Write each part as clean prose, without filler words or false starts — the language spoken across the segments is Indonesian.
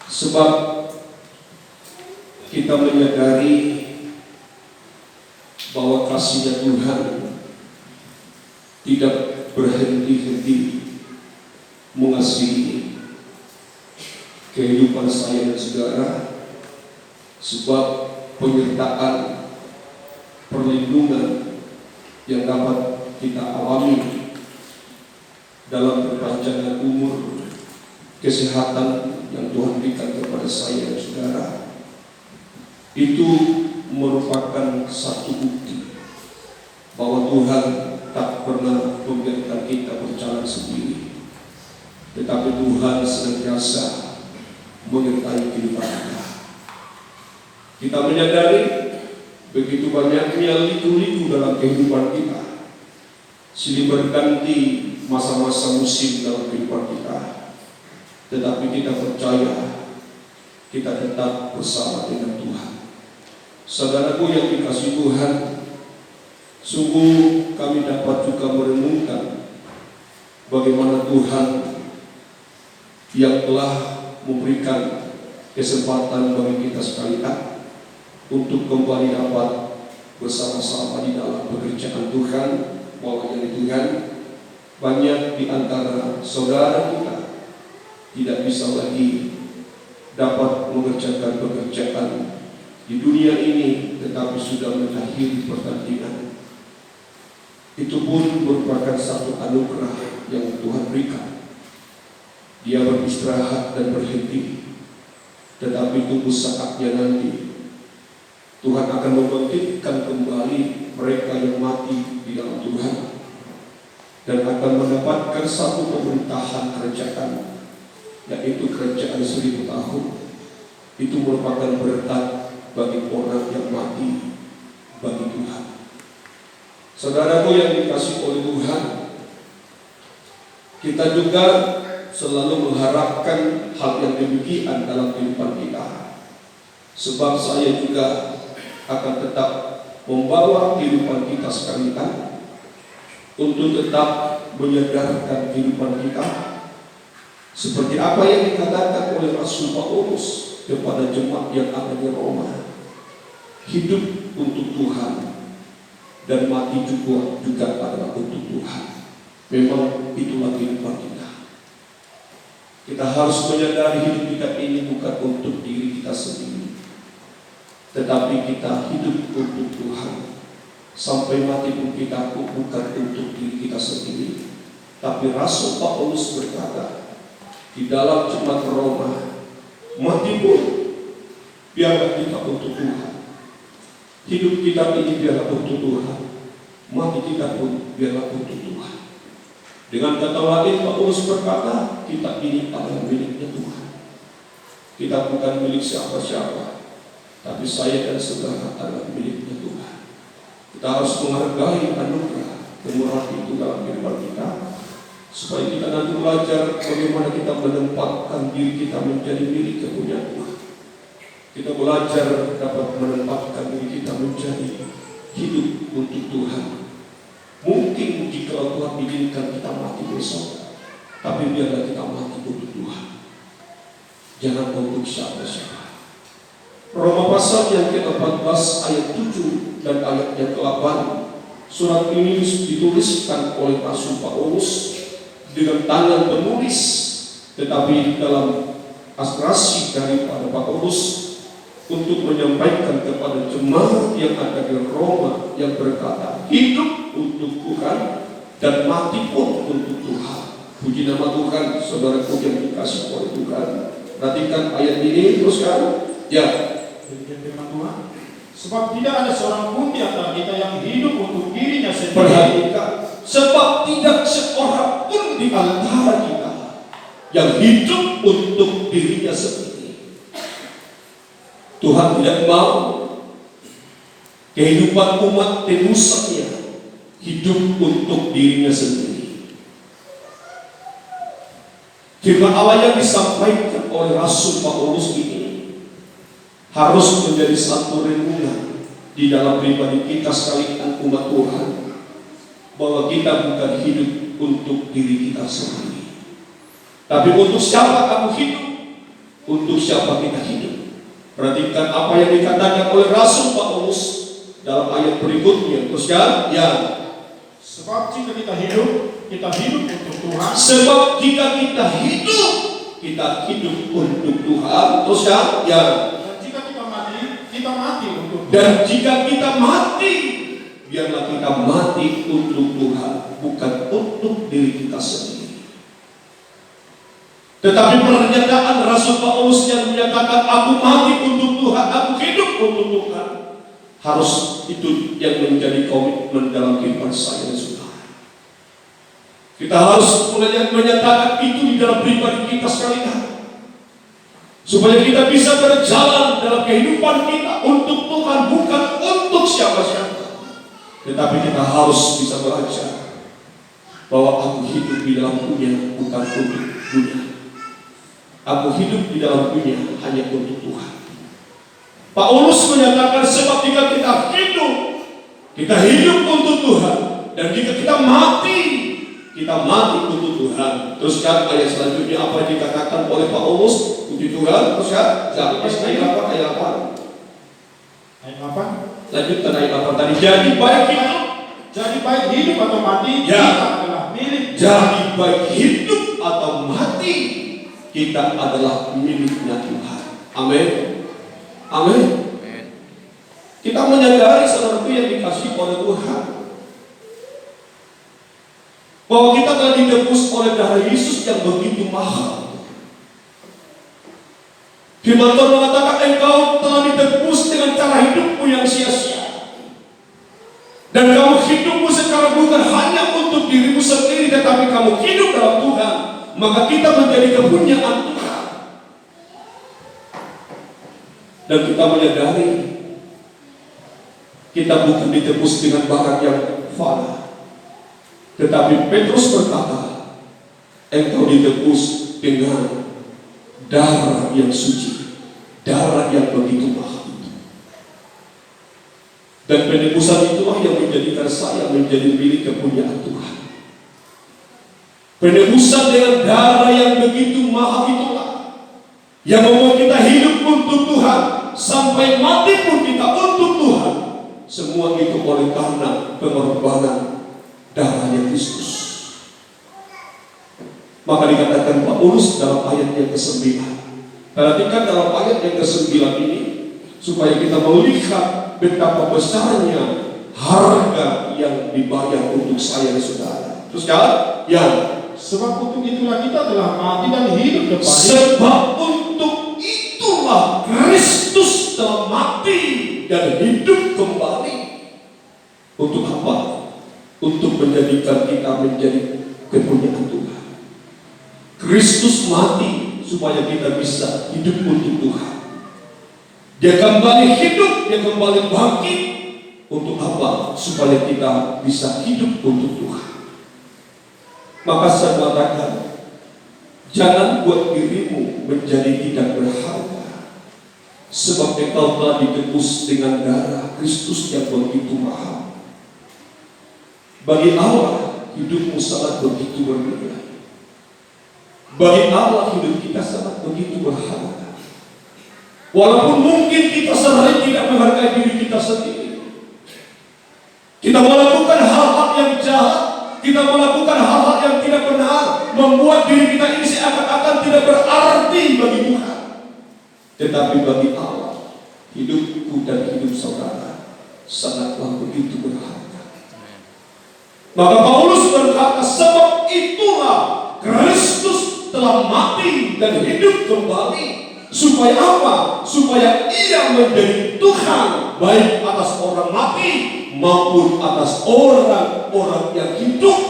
Sebab kita menyadari bahwa kasih-Nya Tuhan tidak berhenti-henti mengasihi kehidupan saya dan saudara, sebab penyertaan perlindungan yang dapat kita alami dalam perpanjangan umur, kesehatan yang Tuhan berikan kepada saya dan saudara, itu merupakan satu bukti bahwa Tuhan tak pernah membiarkan kita berjalan sendiri, tetapi Tuhan senantiasa menyertai kehidupan kita. Kita menyadari begitu banyaknya liku-liku dalam kehidupan kita, silih berganti masa-masa musim dalam kehidupan kita, tetapi kita percaya kita tetap bersama dengan Tuhan. Saudaraku yang dikasihi Tuhan, sungguh kami dapat juga merenungkan bagaimana Tuhan yang telah memberikan kesempatan bagi kita sekalian untuk kembali dapat bersama-sama di dalam pekerjaan Tuhan. Bahwa dari Tuhan, banyak di antara saudara kita tidak bisa lagi dapat mengerjakan pekerjaan di dunia ini, tetapi sudah mengakhiri pertandingan. Itu pun merupakan satu anugerah yang Tuhan berikan. Dia beristirahat dan berhenti, tetapi tunggu saatnya nanti Tuhan akan membangkitkan kembali mereka yang mati di dalam Tuhan, dan akan mendapatkan satu pemerintahan kerajaan, yaitu kerajaan 1000 tahun. Itu merupakan berkat bagi orang yang mati bagi Tuhan. Saudaraku yang dikasihi oleh Tuhan, kita juga selalu mengharapkan hal yang demikian dalam kehidupan kita. Sebab saya juga akan tetap membawa kehidupan kita sekalian untuk tetap menyadarkan kehidupan kita, seperti apa yang dikatakan oleh Rasul Paulus kepada jemaat yang ada di Roma. Hidup untuk Tuhan dan mati juga adalah untuk Tuhan. Memang itulah kehidupan kita. Kita harus menyadari hidup kita ini bukan untuk diri kita sendiri, tetapi kita hidup untuk Tuhan. Sampai mati pun kita bukan untuk diri kita sendiri. Tapi Rasul Paulus berkata di dalam jemaat Roma, mati pun biarlah kita untuk Tuhan. Hidup kita ini biarlah untuk Tuhan, mati kita pun biarlah untuk Tuhan. Dengan kata lain, Paulus berkata, kita ini adalah miliknya Tuhan. Kita bukan milik siapa-siapa, tapi saya dan saudara adalah miliknya Tuhan. Kita harus menghargai anugerah kemurahan itu dalam kehidupan kita, supaya kita nanti belajar bagaimana kita menempatkan diri kita menjadi milik kepunyaan Tuhan. Kita belajar dapat menempatkan diri kita menjadi hidup untuk Tuhan. Mungkin jika Tuhan izinkan kita mati besok, tapi biarlah kita mati untuk Tuhan, jangan untuk siapa-siapa. Roma pasal yang ke-14 ayat 7 dan ayat yang ke-8. Surat ini dituliskan oleh Rasul Paulus dengan tangan penulis, tetapi dalam aspirasi daripada Paulus untuk menyampaikan kepada jemaat yang ada di Roma yang berkata, hidup untuk Tuhan dan mati pun untuk Tuhan. Puji nama Tuhan, saudaraku yang dikasihi oleh Tuhan. Perhatikan ayat ini teruskan. Ya. Firman Tuhan. Sebab tidak ada seorang pun di antara kita yang hidup untuk dirinya sendiri. Perhatikan. Sebab tidak seorang pun di antara kita yang hidup untuk dirinya sendiri. Tuhan tidak mau kehidupan umat manusia hidup untuk dirinya sendiri. Firman Allah yang disampaikan oleh Rasul Paulus ini harus menjadi satu renungan di dalam pribadi kita sekalian umat Tuhan, bahwa kita bukan hidup untuk diri kita sendiri, tapi untuk siapa kamu hidup? untuk siapa kita hidup. Perhatikan apa yang dikatakan oleh Rasul Paulus dalam ayat berikutnya. Teruskan, ya. Sebab jika kita hidup untuk Tuhan. Sebab jika kita hidup untuk Tuhan. Teruskan, ya. Dan jika kita mati untuk Tuhan. Dan jika kita mati, biarlah kita mati untuk Tuhan, bukan untuk diri kita sendiri. Tetapi pernyataan Rasul Paulus yang menyatakan aku mati untuk Tuhan, aku hidup untuk Tuhan, harus itu yang menjadi komitmen dalam kehidupan saya dan saudara. Kita harus menyatakan itu di dalam pribadi kita sekalian, supaya kita bisa berjalan dalam kehidupan kita untuk Tuhan, bukan untuk siapa-siapa. Tetapi kita harus bisa belajar bahwa aku hidup di dalam dunia bukan untuk dunia. Aku hidup di dalam dunia hanya untuk Tuhan. Paulus menyatakan sebab jika kita hidup untuk Tuhan, dan jika kita mati untuk Tuhan. Teruskan ayat selanjutnya apa yang dikatakan oleh Paulus untuk Tuhan. Teruskan ayat 8. Ayat 8. Lanjutkan ayat 8 tadi. Jadi baik hidup atau mati, ya, kita adalah milik. Jadi baik hidup atau mati, kita adalah miliknya Tuhan. Amin. Amin. Kita menyadari saudaraku yang dikasihi oleh Tuhan, bahwa kita telah ditebus oleh darah Yesus yang begitu mahal. Firman Tuhan mengatakan engkau telah ditebus dengan cara hidupmu yang sia-sia. Dan kamu hidupmu sekarang bukan hanya untuk dirimu sendiri, tetapi kamu hidup dalam Tuhan. Maka kita menjadi kepunyaan Tuhan. Dan kita menyadari kita bukan ditebus dengan barang yang fana. Tetapi Petrus berkata, engkau ditebus dengan darah yang suci, darah yang begitu mahal. Dan penebusan itulah yang menjadikan saya menjadi milik kepunyaan Tuhan. Penebusan dengan darah yang begitu mahal itulah yang membuat kita hidup untuk Tuhan, sampai mati pun kita untuk Tuhan. Semua itu oleh karena pengorbanan darahnya Kristus. Maka dikatakan Paulus dalam ayat yang ke-9. Perhatikan dalam ayat yang ke-9 ini, supaya kita melihat betapa besarnya harga yang dibayar untuk saya dan saudara. Terus yang sebab untuk itulah kita telah mati dan hidup kembali. Sebab untuk itulah Kristus telah mati dan hidup kembali. Untuk apa? Untuk menjadikan kita menjadi kepunyaan Tuhan. Kristus mati supaya kita bisa hidup untuk Tuhan. Dia kembali hidup, dia kembali bangkit. Untuk apa? Supaya kita bisa hidup untuk Tuhan. Maka saya mengatakan, jangan buat dirimu menjadi tidak berharga, sebab engkau telah ditebus dengan darah Kristus yang begitu mahal. Bagi Allah, hidupmu sangat begitu bernilai. Bagi Allah, hidup kita sangat begitu berharga. Walaupun mungkin kita sehari tidak menghargai diri kita sendiri, kita melakukan hal-hal yang jahat, kita melakukan hal-hal yang tidak benar, membuat diri kita ini seakan-akan tidak berarti bagi Tuhan. Tetapi bagi Allah, hidupku dan hidup saudara sangatlah begitu berharga. Maka Paulus berkata, sebab itulah Kristus telah mati dan hidup kembali. Supaya apa? Supaya ia menjadi Tuhan, baik atas orang mati maupun atas orang-orang yang hidup.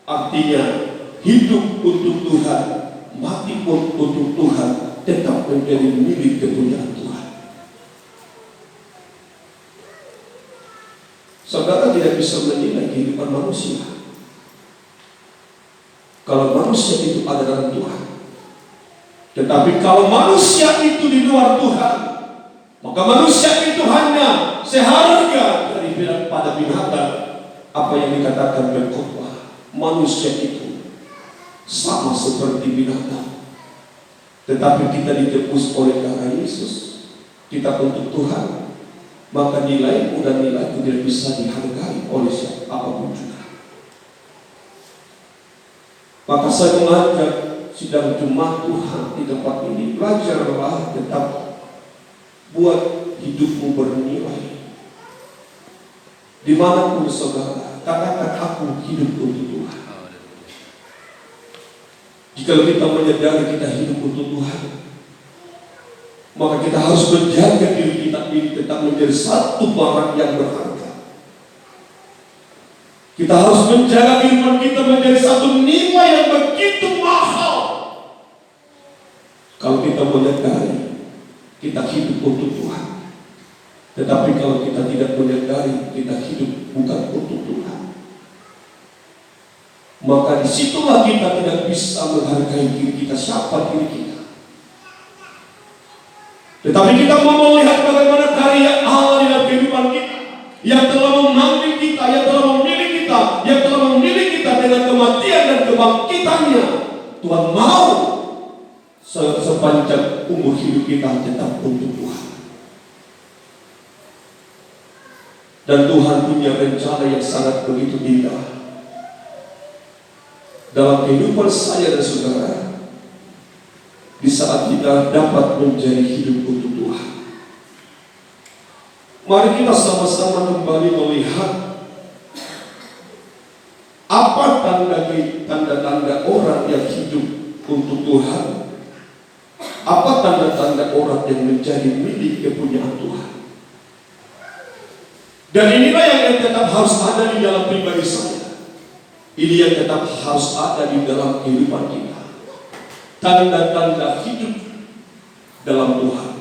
Artinya hidup untuk Tuhan, mati pun untuk Tuhan, tetap menjadi milik kepunyaan Tuhan. Saudara tidak bisa menilai kehidupan manusia kalau manusia itu ada dalam Tuhan. Tetapi kalau manusia itu di luar Tuhan, maka manusia itu hanya seharga pada binatang. Apa yang dikatakan berkhotbah, manusia itu sama seperti binatang. Tetapi kita ditebus oleh darah Yesus, kita untuk Tuhan, maka nilaimu dan nilaiku tidak bisa dihargai oleh siapapun juga. Maka saya mengajak sidang jemaat Tuhan di tempat ini, belajarlah tetap buat hidupmu bernilai. Dimanapun saudara, katakan aku hidup untuk Tuhan. Jika kita menyadari kita hidup untuk Tuhan, maka kita harus menjaga diri kita ini tetap menjadi satu barang yang berharga. Kita harus menjaga kehidupan kita menjadi satu nilai yang begitu mahal. Kalau kita menyadari kita hidup untuk Tuhan, tetapi kalau kita tidak menyadari kita hidup bukan untuk Tuhan, maka disitulah kita tidak bisa menghargai diri kita, siapa diri kita. Tetapi kita mau melihat bagaimana karya Allah di dalam kehidupan kita, yang telah memanggil kita, yang telah memilih kita, yang telah memilih kita dengan kematian dan kebangkitannya. Tuhan mau sepanjang umur hidup kita tetap untuk Tuhan. Dan Tuhan punya rencana yang sangat begitu indah dalam kehidupan saya dan saudara, di saat kita dapat menjadi hidup untuk Tuhan. Mari kita sama-sama kembali melihat apa tanda-tanda orang yang hidup untuk Tuhan, apa tanda-tanda orang yang menjadi milik kepunyaan Tuhan. Dan inilah yang tetap harus ada di dalam pribadi saya. Ini yang tetap harus ada di dalam kehidupan kita. Tanda-tanda hidup dalam Tuhan.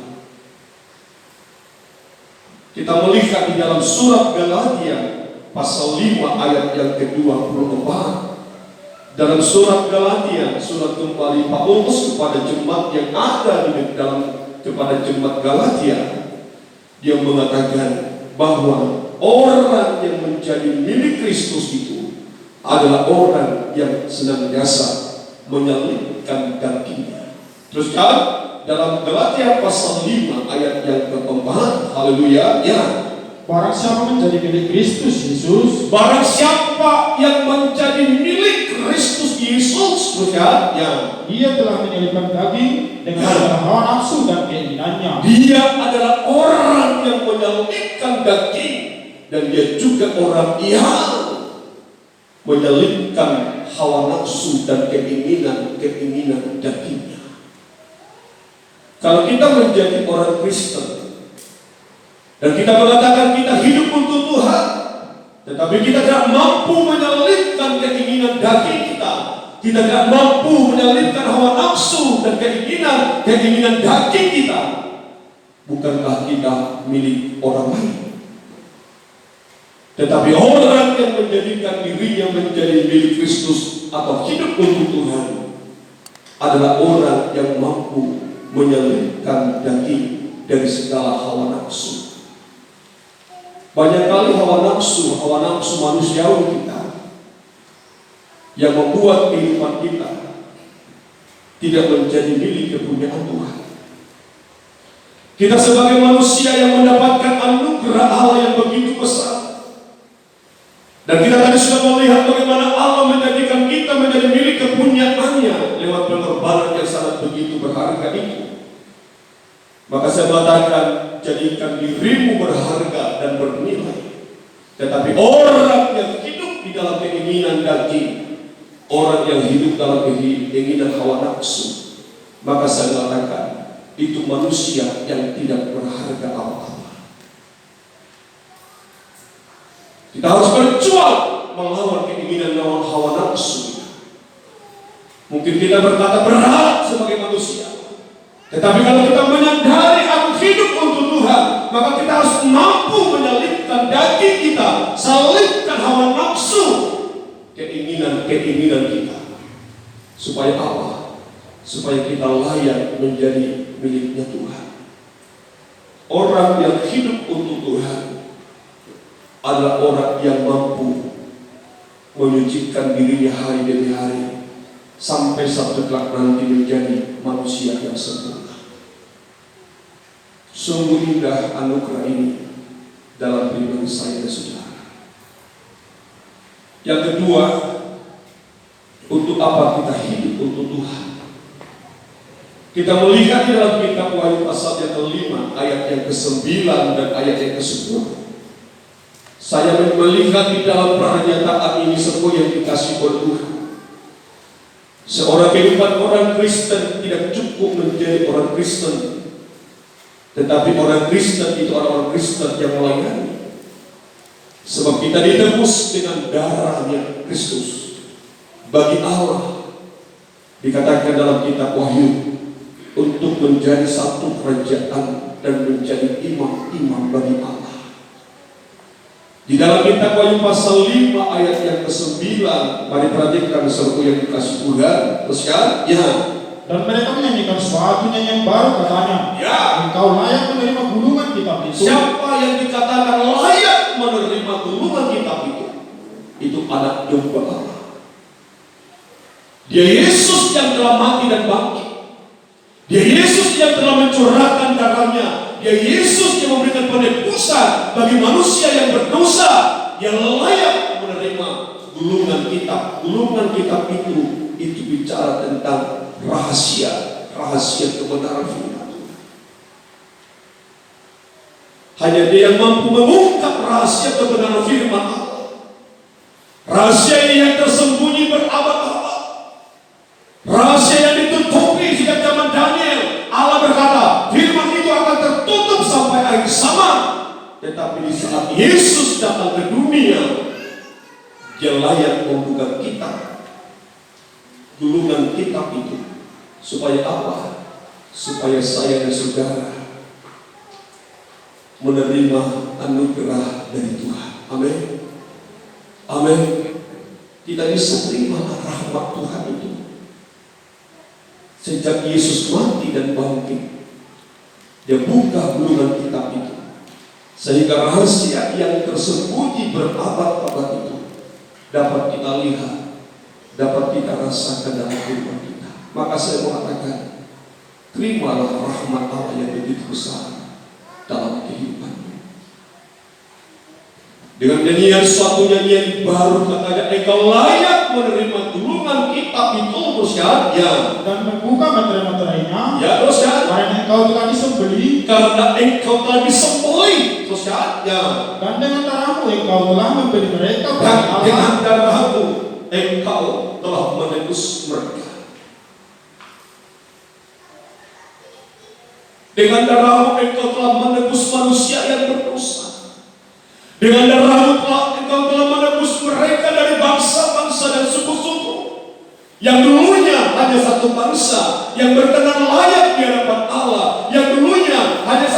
Kita melihat di dalam surat Galatia pasal 5 ayat yang ke-24. Dalam surat Galatia, surat kembali Paulus kepada jemaat yang ada di dalam kepada jemaat Galatia, dia mengatakan bahwa orang yang menjadi milik Kristus itu adalah orang yang senantiasa menyelipkan kakinya. Terus kan dalam Galatia pasal 5 ayat yang ke-4, haleluya, ya. Barang siapa menjadi milik Kristus Yesus, barang siapa yang menjadi milik Kristus Yesus, terus kan, ya, dia telah menyelipkan daging dengan hawa nafsu dan keinginannya. Dia adalah orang yang menyelipkan daging, dan dia juga orang yang menyelipkan hawa nafsu dan keinginan dagingnya. Kalau kita menjadi orang Kristen dan kita mengatakan kita hidup untuk Tuhan, tetapi kita tidak mampu menyelipkan keinginan daging kita, kita tidak mampu menyelipkan hawa nafsu dan keinginan daging kita, bukankah kita milik orang lain? Tetapi orang yang menjadikan dirinya menjadi milik Kristus atau hidup untuk Tuhan adalah orang yang mampu menyelipkan daging dari segala hawa nafsu. Banyak kali hawa nafsu manusiawi kita yang membuat kehidupan kita tidak menjadi milik kepunyaan Tuhan. Kita sebagai manusia yang mendapatkan anugerah Allah yang begitu besar, dan kita tadi sudah melihat bagaimana Allah menjadikan kita menjadi milik kepunyaannya lewat pengorbanan yang sangat begitu berharga itu. Maka saya mengatakan, jadikan dirimu berharga dan bernilai. Tetapi orang yang hidup di dalam keinginan daging, orang yang hidup dalam keinginan hawa nafsu, maka saya mengatakan itu manusia yang tidak berharga apa-apa. Kita harus berjuang melawan keinginan hawa nafsu. Mungkin kita berkata berat sebagai manusia, tetapi kalau kita menyadari aku hidup untuk Tuhan, maka kita harus mampu menyelipkan daging kita, selipkan hawa nafsu, keinginan kita, supaya apa? Supaya kita layak menjadi miliknya Tuhan. Orang yang hidup untuk Tuhan adalah orang yang mampu menyucikan dirinya hari demi hari sampai satu kelak nanti menjadi manusia yang sempurna. Sungguh indah anugerah ini dalam pribadi saya dan saudara. Yang kedua, untuk apa kita hidup untuk Tuhan? Kita melihat di dalam kitab Wahyu pasal yang ke-5 ayat yang ke-9 dan ayat yang ke-10. Saya melihat di dalam pernyataan ini semua yang dikasih oleh Tuhan. Seorang kehidupan orang Kristen tidak cukup menjadi orang Kristen, tetapi orang Kristen itu orang Kristen yang melayani. Sebab kita ditebus dengan darahnya Kristus. Bagi Allah dikatakan dalam kitab Wahyu untuk menjadi satu kerajaan dan menjadi imam-imam bagi Allah. Di dalam kitab Wahyu pasal 5 ayat yang ke-9, mari perhatikan serupa yang dikasih Tuhan. Teruskan, ya. Dan mereka menyanyikan suatu nyanyian baru, katanya, Ya. Engkau layak menerima gulungan kitab itu. Siapa yang dikatakan layak menerima gulungan kitab itu? Itu anak domba Allah. Dia Yesus yang telah mati dan bangkit. Dia Yesus yang telah mencurahkan darahnya. Dia Yesus yang memberikan penebusan bagi manusia yang berdosa, yang layak menerima gulungan kitab. Gulungan kitab itu bicara tentang rahasia kebenaran firman Tuhan. Hanya Dia yang mampu mengungkap rahasia kebenaran firman Allah. Rahasia ini yang tersembunyi berabad-abad. Rahasia yang ditutupi sejak zaman Daniel. Allah berkata, firman itu akan tertutup sampai akhir zaman. Tetapi di saat Yesus datang ke dunia, Dia layak membuka kitab, gulungan kitab itu. Supaya apa? Supaya saya dan saudara menerima anugerah dari Tuhan. Amin. Amin. Kita bisa terima rahmat Tuhan itu. Sejak Yesus mati dan bangkit, Dia buka gulungan kitab itu, sehingga rahasia yang tersembunyi berabad-abad itu dapat kita lihat, dapat kita rasakan dalam kehidupan kita. Maka saya mengatakan, terimalah rahmat Allah yang begitu besar dalam kehidupanmu. Dengan nyanyian suatu nyanyian baru, katanya, engkau layak menerima gulungan kitab itu, teruskan, ya. Dan membuka materai-materainya, Ya, teruskan. karena engkau telah disembelih, Karena engkau telah disembelih, teruskan, ya. dan dengan darahmu engkau telah membeli mereka bagi Dan Allah. dengan darahmu engkau telah menebus mereka. Dengan darahmu engkau telah menebus manusia yang berdosa. Dengan darahmu engkau telah menebus mereka dari bangsa-bangsa dan suku-suku yang dulunya hanya satu bangsa yang berkenan layak di hadapan Allah, yang dulunya hanya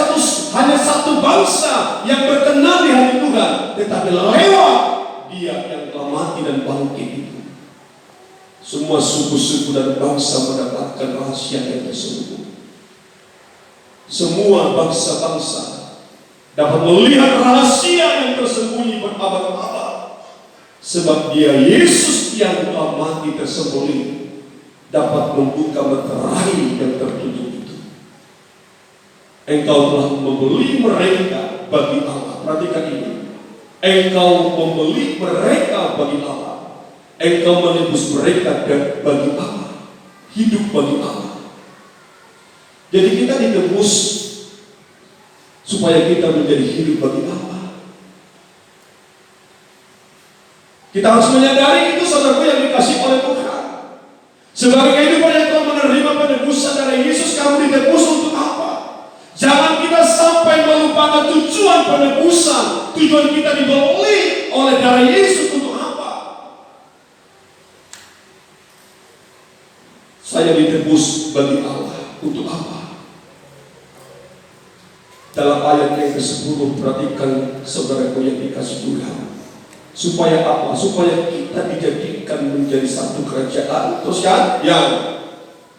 satu bangsa yang berkenan di hati Tuhan, tetapi lewat Dia yang telah mati dan bangkit itu, semua suku-suku dan bangsa mendapatkan rahasia yang tersembunyi. Semua bangsa-bangsa dapat melihat rahasia yang tersembunyi berabad-abad. Sebab Dia Yesus yang telah mati tersembunyi dapat membuka materai yang tertutup itu. Engkau telah membeli mereka bagi Allah. Perhatikan ini. Engkau membeli mereka bagi Allah. Engkau menebus mereka dan bagi Allah. Hidup bagi Allah. Jadi kita ditebus supaya kita menjadi hidup bagi Allah. Kita harus menyadari itu, saudaraku yang dikasih oleh Tuhan. Sebagai kehidupan yang telah menerima penebusan dari Yesus, kamu ditebus untuk apa? Jangan kita sampai melupakan tujuan penebusan. Tujuan kita dibeli oleh darah Yesus untuk apa? Saya ditebus bagi Allah untuk apa? Dalam ayat yang ke-10, perhatikan saudaraku yang dikasih Tuhan. Supaya apa? Supaya kita dijadikan menjadi satu kerajaan. Terus kan? Ya.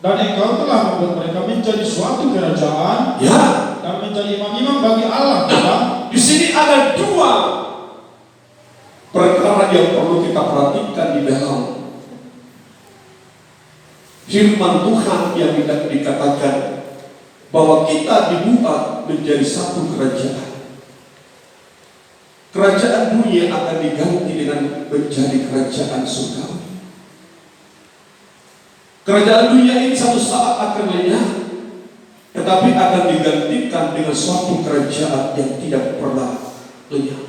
Dan engkau telah membuat mereka menjadi suatu kerajaan, Ya. dan menjadi imam-imam bagi Allah. Nah, di sini ada dua perkara yang perlu kita perhatikan di dalam firman Tuhan yang dikatakan bahwa kita dibuat menjadi satu kerajaan. Kerajaan dunia akan diganti dengan menjadi kerajaan surgawi. Kerajaan dunia ini satu saat akan lenyap, tetapi akan digantikan dengan suatu kerajaan yang tidak pernah lenyap.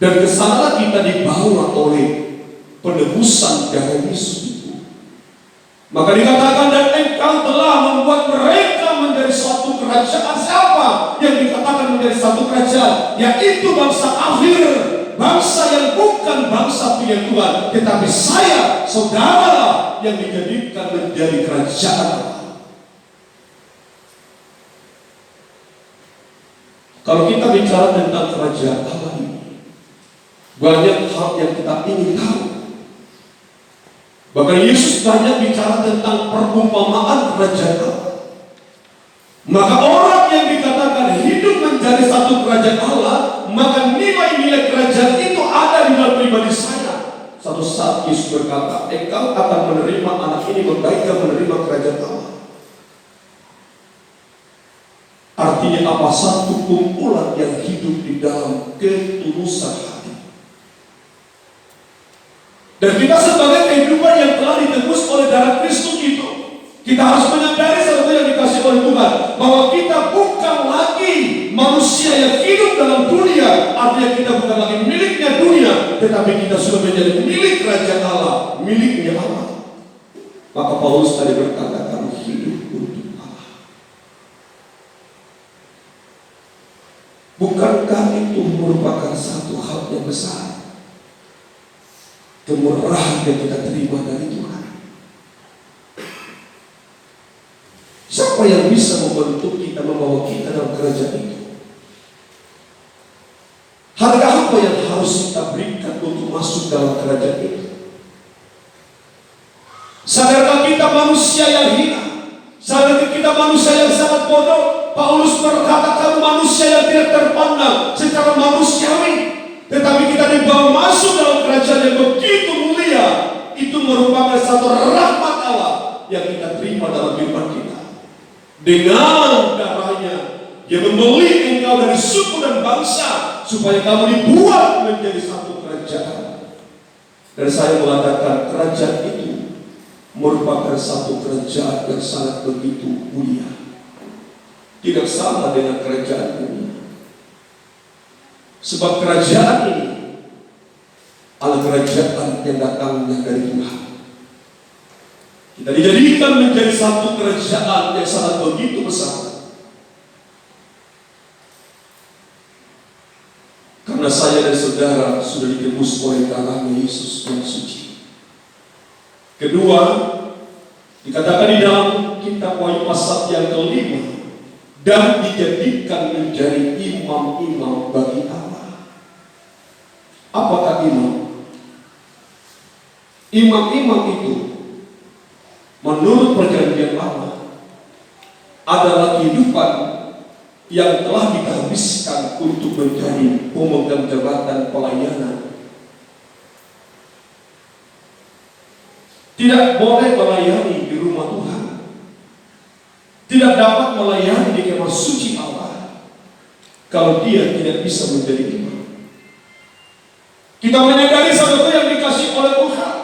Dan kesana kita dibawa oleh penebusan darah Yesus itu. Maka dikatakan, dan engkau telah membuat mereka menjadi suatu kerajaan. Siapa yang dikatakan menjadi satu kerajaan? Yaitu bangsa akhir, bangsa yang bukan bangsa pilihan Tuhan, tetapi saya, saudara, yang dijadikan menjadi kerajaan Allah. Kalau kita bicara tentang kerajaan Allah ini, banyak hal yang kita ingin tahu. Bahkan Yesus banyak bicara tentang perumpamaan kerajaan Allah. Maka orang yang dikatakan hidup menjadi satu kerajaan Allah, maka nilai-nilai kerajaan itu ada di dalam pribadi saya. Satu saat Yesus berkata, engkau akan menerima anak ini bagaikan menerima kerajaan Allah. Artinya apa? Satu kumpulan yang hidup di dalam ketulusan hati. Dan kita sebagai kehidupan yang telah ditebus oleh darah Kristus itu, kita harus menyadari sesuatu yang dikasih oleh Tuhan, bahwa kita bukan lagi manusia yang hidup dalam dunia. Artinya kita bukan lagi miliknya dunia, tetapi kita sudah menjadi milik kerajaan Allah, miliknya Allah. Maka Paulus tadi berkata, kami hidup untuk Allah. Bukankah itu merupakan satu hal yang besar? Kemurahan yang kita terima dari Tuhan. Siapa yang bisa membentuk kita, membawa kita dalam kerajaan itu? Harga apa yang harus kita berikan untuk masuk dalam kerajaan itu? Sadarkah kita manusia yang hina? Sadarkah kita manusia yang sangat bodoh? Paulus berkata, kamu manusia yang tidak terpandang secara manusiawi, tetapi kita dibawa masuk dalam kerajaan yang begitu mulia. Itu merupakan satu rahmat Allah yang kita terima dalam kehidupan kita. Dengan darahnya, Dia membeli engkau dari suku dan bangsa, supaya kamu dibuat menjadi satu kerajaan. Dan saya mengatakan kerajaan itu merupakan satu kerajaan yang sangat begitu mulia. Tidak sama dengan kerajaan dunia. Sebab kerajaan ini adalah kerajaan yang datangnya dari Tuhan. Kita dijadikan menjadi satu kerajaan yang sangat begitu besar. Karena saya dan saudara sudah ditebus oleh darah Yesus yang suci. Kedua, dikatakan di dalam kitab Wahyu pasal yang kelima, dan dijadikan menjadi imam-imam bagi Allah. Apakah imam? Imam-imam itu menurut perjanjian lama adalah kehidupan yang telah dihabiskan untuk menjadi pemegang jabatan pelayanan. Tidak boleh melayani di rumah Tuhan, tidak dapat melayani di kemah suci Allah kalau dia tidak bisa menjadi imam. Kita menyadari sesuatu yang dikasih oleh Tuhan.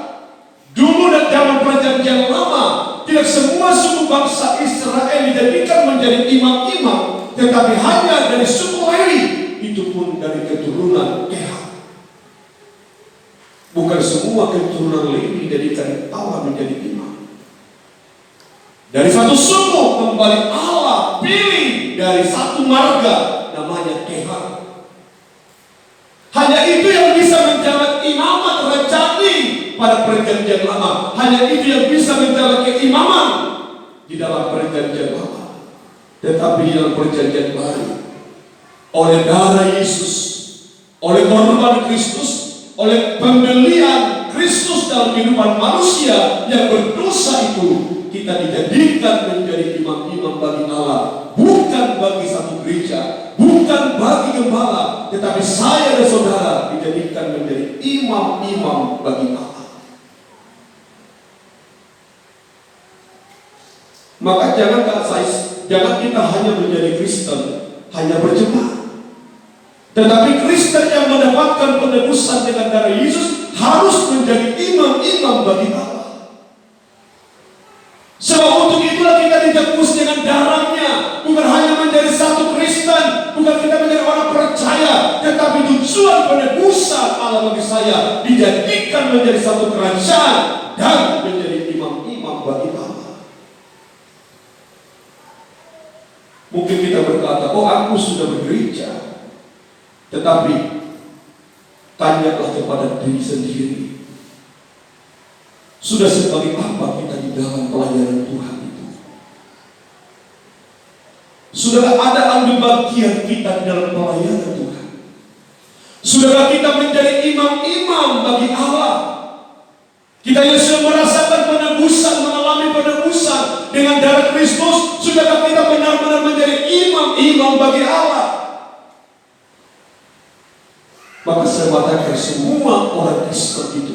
Dulu dan zaman perjanjian lama, tidak semua suku bangsa Israel dijadikan menjadi imam-imam, tetapi hanya dari suku Lewi, itu pun dari keturunan Kehat. Bukan semua keturunan Lewi dijadikan Allah menjadi imam. Dari satu suku kembali Allah pilih dari satu marga namanya Kehat. Hanya itu yang bisa menjabat imamat rajani pada perjanjian lama. Hanya itu yang bisa menjabat keimaman di dalam perjanjian lama. Tetapi di dalam perjanjian baru, oleh darah Yesus, oleh korban Kristus, oleh pembelian Kristus dalam kehidupan manusia yang berdosa itu, kita dijadikan menjadi imam-imam bagi Allah. Bukan bagi satu gereja, bukan bagi gembala, tetapi saya dan saudara dijadikan menjadi imam-imam bagi Allah. Maka jangan kita hanya menjadi Kristen, hanya berjemaah. Tetapi Kristen yang mendapatkan penebusan dengan darah Yesus harus menjadi imam-imam bagi Allah. Sebab untuk itulah kita ditebus dengan darahnya, bukan hanya menjadi satu Kristen, bukan kita menjadi orang percaya, tetapi tujuan penebusan Allah bagi saya dijadikan menjadi satu kerajaan dan menjadi imam-imam bagi Allah. Mungkin kita berkata, oh aku sudah bergereja, tetapi tanyalah kepada diri sendiri, sudah sebagai apa kita di dalam pelayanan Tuhan itu? Sudahkah ada ambil bagian kita di dalam pelayanan Tuhan? Sudahkah kita menjadi imam-imam bagi Allah? Kita yang sudah merasakan penebusan, mengalami penebusan dengan darah Kristus, sudahkah kita benar-benar menjadi imam-imam bagi Allah? Maka saya katakan semua orang Kristen itu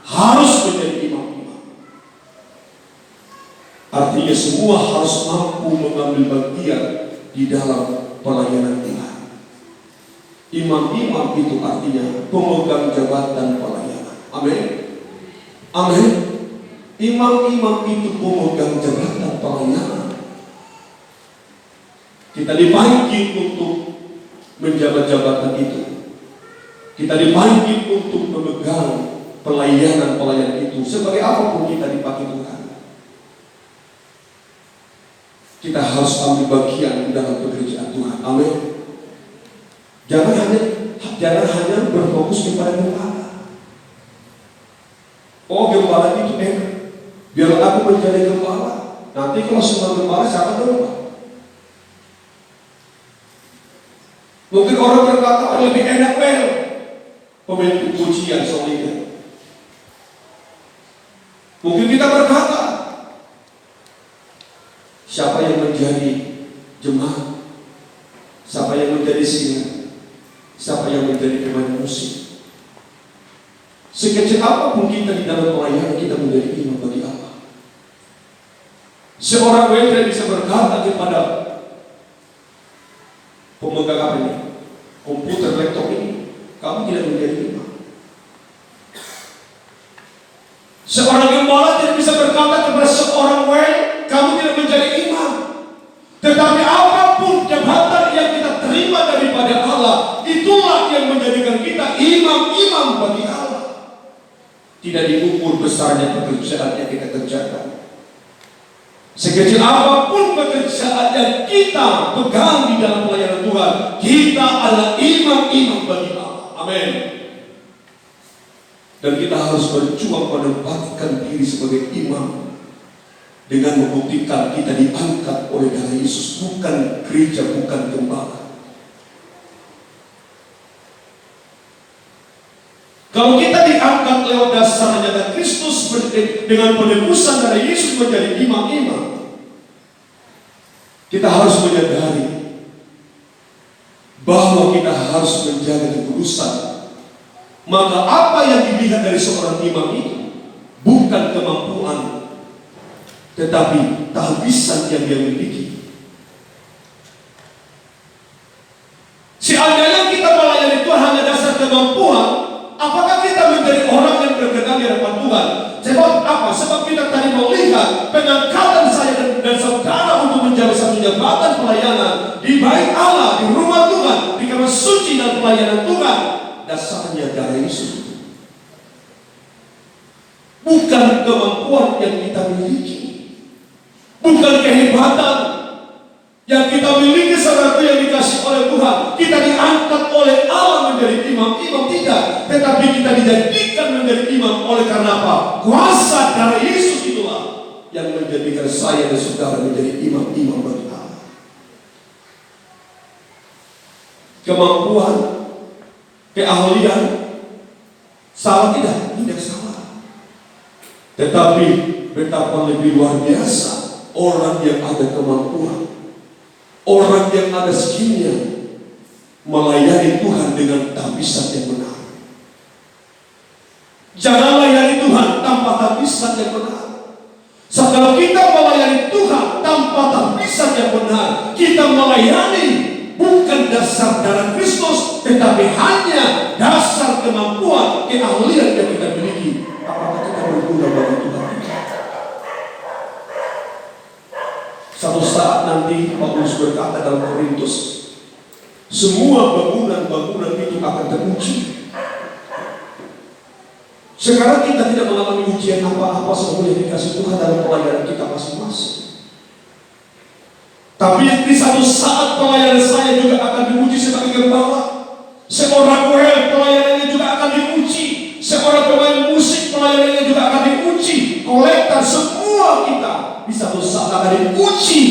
harus menjadi imam-imam. Artinya semua harus mampu mengambil bagian di dalam pelayanan Tuhan. Imam-imam itu artinya pemegang jabatan pelayanan. Amin. Amin. Imam-imam itu pemegang jabatan pelayanan. Kita dipanggil untuk menjabat jabatan itu. Kita dipanggil untuk memegang pelayanan itu. Sebagai apapun kita dipakai Tuhan, kita harus ambil bagian dalam pekerjaan Tuhan. Amin. Jangan hanya berfokus kepada gembala. Oh, gembala itu enak, biar aku menjadi gembala. Nanti kalau semua gembala, siapa gembala? Mungkin orang berkata lebih enak pemimpin pujian solidar. Mungkin kita berkata, siapa yang menjadi jemaat, siapa yang menjadi singer, siapa yang menjadi pemain musik. Sekecil apapun kita di dalam pelayanan, kita menjadi imam bagi Allah. Seorang waiter bisa berkata kepada pemegang apa ini, komputer, laptop ini, kamu tidak menjadi imam. Seorang gembala tidak bisa berkata kepada seorang waiter, kamu tidak menjadi imam. Tetapi apapun jabatan yang kita terima daripada Allah, itulah yang menjadikan kita imam-imam bagi Allah. Tidak diukur besarnya pekerjaan yang kita kerjakan. Sekecil apapun pekerjaan yang kita pegang di dalam pelayanan Tuhan, kita adalah imam-imam bagi Allah. Amin. Dan kita harus berjuang menempatkan diri sebagai imam dengan membuktikan kita diangkat oleh darah Yesus, bukan gereja, bukan gembala. Kalau kita diangkat lewat dasar nyata Kristus dengan penebusan darah Yesus menjadi imam-imam, kita harus menyadari bahwa kita harus menjaga kekudusan. Maka apa yang dilihat dari seorang imam itu bukan kemampuan, tetapi kehabisan yang dia miliki. Seandainya kita melayani Tuhan hanya dasar kemampuan, apakah kita menjadi orang yang berkenan di hadapan Tuhan? Sebab apa? Sebab kita tadi melihat pengangkatan saya dan saudara untuk menjadi satu jabatan pelayanan di bait Allah, di rumah Tuhan, di kamar suci dan pelayanan Tuhan. Dasarnya darah Yesus. Bukan kemampuan yang kita miliki, bukan kehebatan yang kita miliki sesuatu yang dikasih oleh Tuhan. Kita diangkat oleh Allah menjadi imam-imam, tidak, tetapi kita dijadikan menjadi imam oleh karena apa? Kuasa darah Yesus itulah yang menjadikan saya dan saudara menjadi imam-imam bagi Allah. Kemampuan, keahlian, salah tidak? Tidak salah. Tetapi betapa lebih luar biasa orang yang ada kemampuan, orang yang ada skillnya melayani Tuhan dengan tabisan yang benar. Jangan layani Tuhan tanpa tabisan yang benar. Kalau kita melayani Tuhan tanpa terpisah yang benar. Kita melayani bukan dasar darah Kristus, tetapi hanya dasar kemampuan, keahlian yang kita miliki. Apakah kita berguna bagi Tuhan? Satu saat nanti Paulus berkata dalam Korintus, semua bangunan-bangunan itu akan teruji. Sekarang kita tidak mengalami ujian apa-apa semua yang dikasih Tuhan dalam pelayanan kita masing-masing. Tapi di satu saat pelayanan saya juga akan diuji sebagai gembala. Seorang WL pelayanannya juga akan diuji. Seorang pemain musik pelayanannya juga akan diuji. Kolektor semua kita di satu saat akan diuji.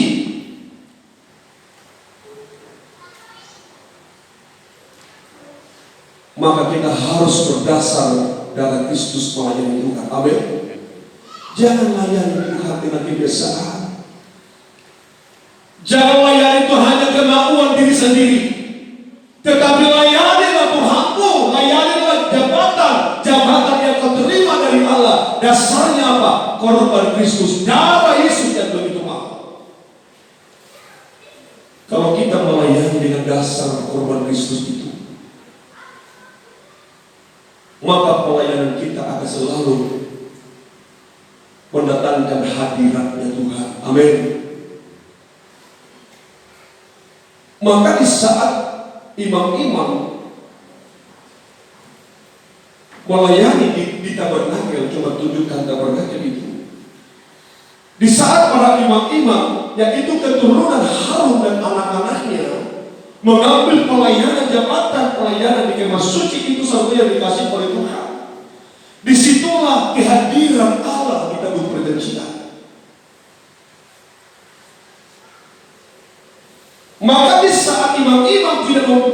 Maka kita harus berdasar darah Kristus melayani Tuhan. Amin. Jangan layani Tuhan dengan kebiasaan. Jangan layani Tuhan hanya kemauan diri sendiri. Tetapi layanilah Tuhanmu. Layanilah jabatan yang kau terima dari Allah. Dasarnya apa? Korban Kristus, darah Yesus yang begitu mahal. Kalau kita melayani dengan dasar korban Kristus itu, maka pelayanan kita akan selalu mendatangkan hadiratnya Tuhan. Amin. Maka di saat imam-imam melayani di tabernakel, coba tunjukkan tabernakel itu. Di saat para imam-imam, yaitu keturunan Harun dan anak-anaknya, mengambil pelayanan, jabatan pelayanan di kemah suci itu satu yang dikasih oleh Tuhan. Disitulah kehadiran Allah di tabut perjanjian. Maka di saat imam-imam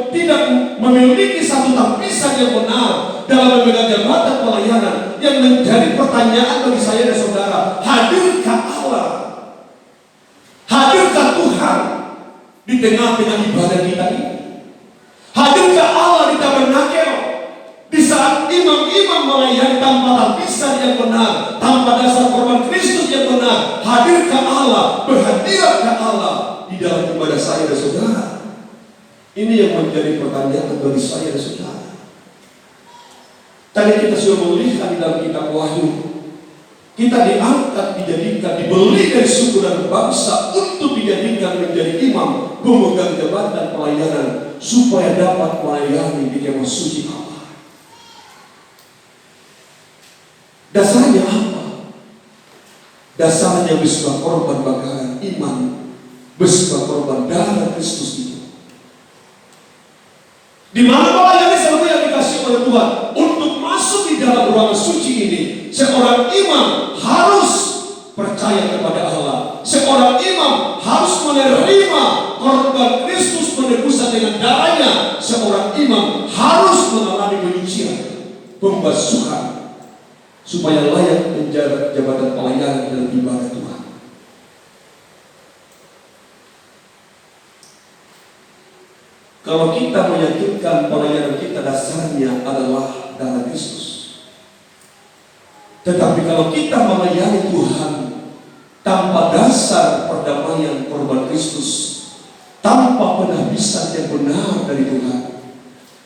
tidak memiliki satu tapisan yang benar dalam memegang jabatan pelayanan, yang menjadi pertanyaan bagi saya dan saudara, hadirkah Allah? Hadirkah Tuhan di tengah-tengah ibadah kita ini? Hadirkah Allah di tabernakel? Di saat imam-imam melayani tanpa tapisan yang benar, tanpa dasar korban Kristus yang benar, hadirkah Allah? Berhadiratlah Allah di dalam ibadah saya dan saudara? Ini yang menjadi pertanyaan bagi saya dan saudara. Tadi kita sudah melihat di dalam kitab Wahyu, kita diangkat, dijadikan, dibeli dari suku dan bangsa untuk dijadikan menjadi imam, pemegang jabatan pelayanan, supaya dapat melayani di kemah suci Allah. Dasarnya apa? Dasarnya bersama korban bakaran iman, bersama korban darah Kristus itu. Di mana melayani seluruh yang dikasih oleh Tuhan untuk masuk di dalam ruangan suci ini, seorang imam harus percaya kepada Allah. Seorang imam harus menerima korban Kristus penebusan dengan darahnya. Seorang imam harus mengalami penyucian, pembasuhan, supaya layak menjabat jabatan pelayanan dalam ibadah Tuhan. Kalau kita meyakinkan pelayanan kita dasarnya adalah darah Kristus, tetapi kalau kita melayani Tuhan tanpa dasar perdamaian korban Kristus, tanpa penabisan yang benar dari Tuhan,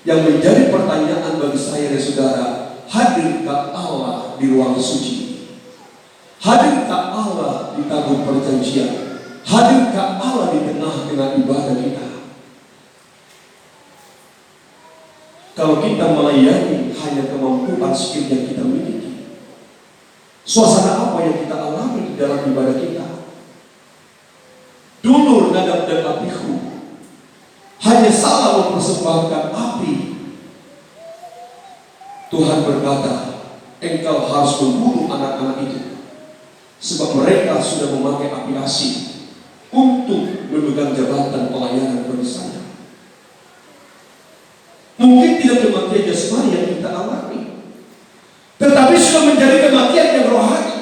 yang menjadi pertanyaan bagi saya dan saudara, hadirkah Allah di ruang suci? Hadirkah Allah di tabut perjanjian? Hadirkah Allah di tengah-tengah ibadah kita? Kalau kita melayani hanya kemampuan skill yang kita miliki, suasana apa yang kita alami di dalam ibadah kita? Dulu Nadab dan Abihu hanya salah mempersembahkan api. Tuhan berkata, engkau harus membunuh anak-anak itu, sebab mereka sudah memakai api asin untuk memegang jabatan pelayanan bagi saya. Mungkin tidak kematian jasmani yang kita alami, tetapi sudah menjadi kematian yang rohani.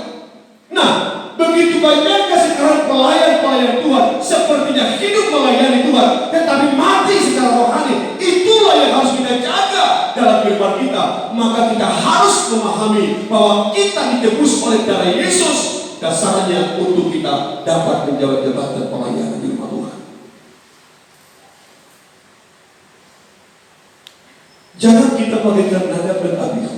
Nah, begitu banyaknya sekarang pelayan-pelayan Tuhan sepertinya hidup melayani Tuhan, tetapi mati secara rohani. Itulah yang harus kita jaga dalam kehidupan kita. Maka kita harus memahami bahwa kita ditebus oleh darah Yesus, dasarnya untuk kita dapat menjawab jabatan pelayanan di rumah Tuhan. Jangan kita bagaikan Nadab dan Abihu.